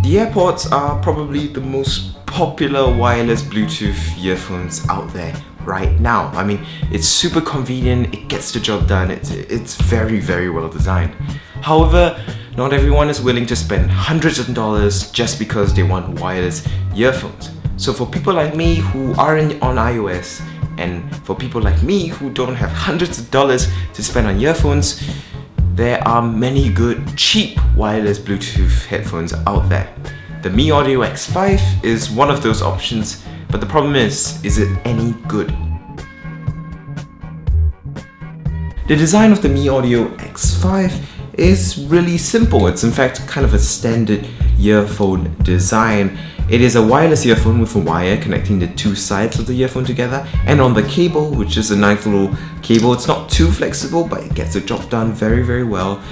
The Airpods are probably the most popular wireless Bluetooth earphones out there right now. I mean, it's super convenient, it gets the job done, it's very, very well designed. However, not everyone is willing to spend hundreds of dollars just because they want wireless earphones. So for people like me who aren't on iOS, and for people like me who don't have hundreds of dollars to spend on earphones, there are many good, cheap wireless Bluetooth headphones out there. The MEE Audio X5 is one of those options, but the problem is it any good? The design of the MEE Audio X5 is really simple. It's in fact kind of a standard earphone design. It is a wireless earphone with a wire connecting the two sides of the earphone together, and on the cable, which is a nice little cable, it's not too flexible but it gets the job done very, very well.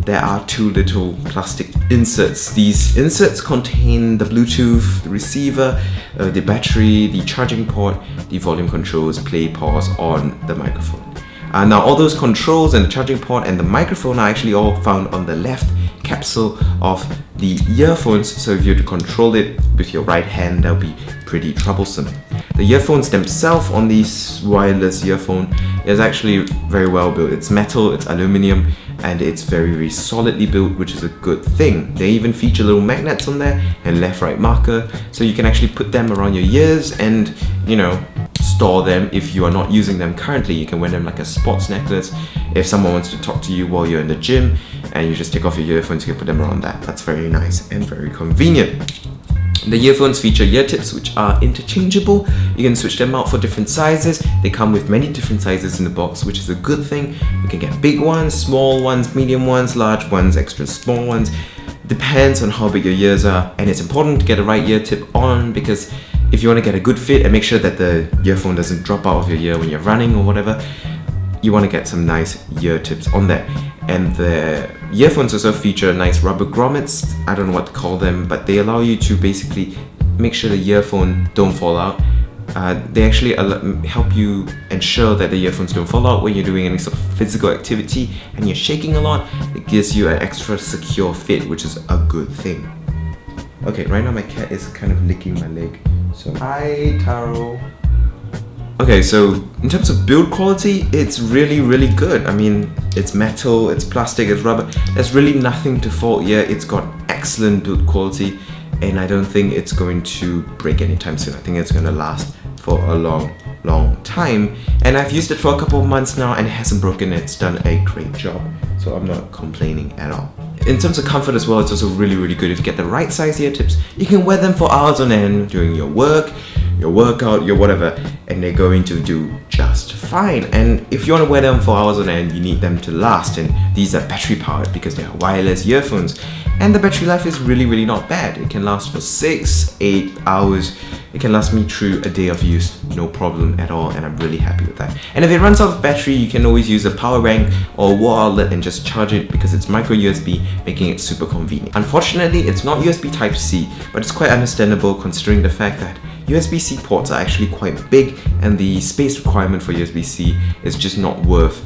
There are two little plastic inserts. These inserts contain the Bluetooth, the receiver, the battery, the charging port, the volume controls, play, pause on the microphone. Now all those controls and the charging port and the microphone are actually all found on the left capsule of the earphones, so if you have to control it with your right hand, that'll be pretty troublesome. The earphones themselves on this wireless earphone is actually very well built. It's metal, it's aluminium, and it's very, very solidly built, which is a good thing. They even feature little magnets on there and left-right marker, so you can actually put them around your ears and, you know, store them if you are not using them currently. You can wear them like a sports necklace. If someone wants to talk to you while you're in the gym and you just take off your earphones, you can put them around that. That's very nice and very convenient. The earphones feature ear tips which are interchangeable. You can switch them out for different sizes. They come with many different sizes in the box, which is a good thing. You can get big ones, small ones, medium ones, large ones, extra small ones. Depends on how big your ears are, and it's important to get the right ear tip on, because if you want to get a good fit and make sure that the earphone doesn't drop out of your ear when you're running or whatever, you want to get some nice ear tips on there. And the earphones also feature nice rubber grommets. I don't know what to call them, but they allow you to basically make sure the earphone don't fall out. They actually help you ensure that the earphones don't fall out when you're doing any sort of physical activity and you're shaking a lot. It gives you an extra secure fit, which is a good thing. Okay, right now my cat is kind of licking my leg. So, hi Taro. Okay, so in terms of build quality, it's really, really good. I mean, it's metal, it's plastic, it's rubber. There's really nothing to fault here. It's got excellent build quality, and I don't think it's going to break anytime soon. I think it's going to last for a long, long time. And I've used it for a couple of months now and it hasn't broken. It's done a great job. So I'm not complaining at all. In terms of comfort as well, it's also really, really good. If you get the right size ear tips, you can wear them for hours on end during your work, your workout, your whatever, and they're going to do just fine. And if you want to wear them for hours on end, you need them to last, and these are battery powered because they are wireless earphones, and the battery life is really, really not bad. It can last for 6-8 hours. It can last me through a day of use, no problem at all, and I'm really happy with that. And if it runs out of battery, you can always use a power bank or a wall outlet and just charge it, because it's micro USB, making it super convenient. Unfortunately, it's not USB Type-C, but it's quite understandable considering the fact that USB-C ports are actually quite big, and the space requirement for USB-C is just not worth,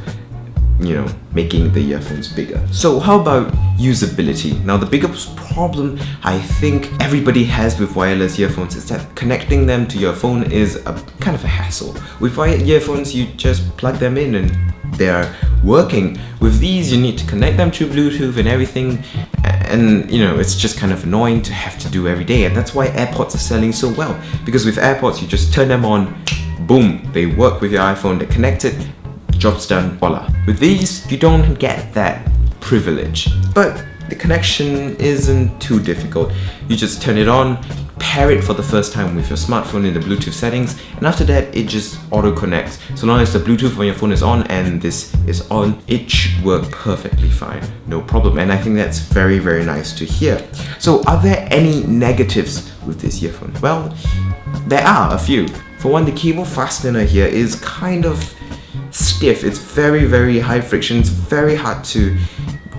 you know, making the earphones bigger. So how about usability? Now, the biggest problem I think everybody has with wireless earphones is that connecting them to your phone is a kind of a hassle. With wired earphones, you just plug them in and they're working. With these, you need to connect them to Bluetooth and everything, and you know, it's just kind of annoying to have to do every day. And that's why AirPods are selling so well, because with AirPods, you just turn them on, boom, they work with your iPhone, they're connected, job's done, voila. With these, you don't get that privilege, but the connection isn't too difficult. You just turn it on, pair it for the first time with your smartphone in the Bluetooth settings, and after that it just auto connects. So long as the Bluetooth on your phone is on and this is on, it should work perfectly fine, no problem. And I think that's very, very nice to hear. So are there any negatives with this earphone? Well, there are a few. For one, the cable fastener here is kind of stiff. It's very, very high friction. It's very hard to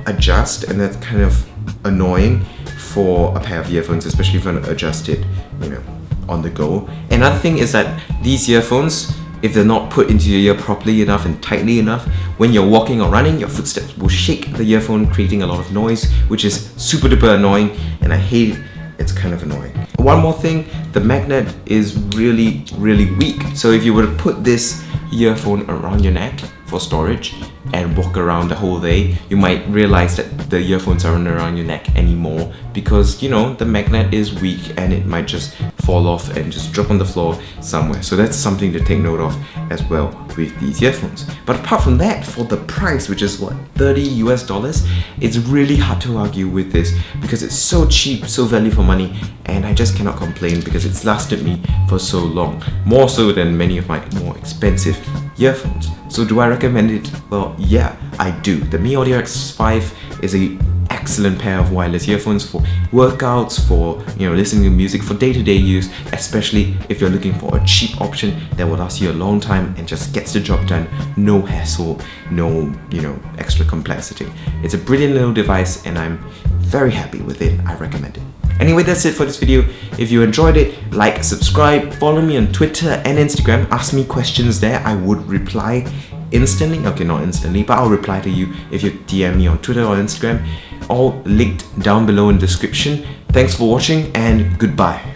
adjust, and that's kind of annoying for a pair of earphones, especially if you want to adjust it, you know, on the go. Another thing is that these earphones, if they're not put into your ear properly enough and tightly enough, when you're walking or running, your footsteps will shake the earphone, creating a lot of noise, which is super duper annoying, and I hate it's kind of annoying. One more thing, the magnet is really weak. So if you were to put this earphone around your neck for storage and walk around the whole day, you might realize that the earphones aren't around your neck anymore because, you know, the magnet is weak and it might just fall off and just drop on the floor somewhere. So that's something to take note of as well with these earphones. But apart from that, for the price, which is what, $30 US, it's really hard to argue with this because it's so cheap, so value for money, and I just cannot complain because it's lasted me for so long, more so than many of my more expensive earphones. So do I recommend it? Well, yeah, I do. The MEE Audio X5 is an excellent pair of wireless earphones for workouts, for, you know, listening to music, for day-to-day use, especially if you're looking for a cheap option that will last you a long time and just gets the job done. No hassle, no, you know, extra complexity. It's a brilliant little device and I'm very happy with it. I recommend it. Anyway, that's it for this video. If you enjoyed it, like, subscribe, follow me on Twitter and Instagram, ask me questions there. I would reply instantly. Okay, not instantly, but I'll reply to you if you DM me on Twitter or Instagram. All linked down below in the description. Thanks for watching and goodbye.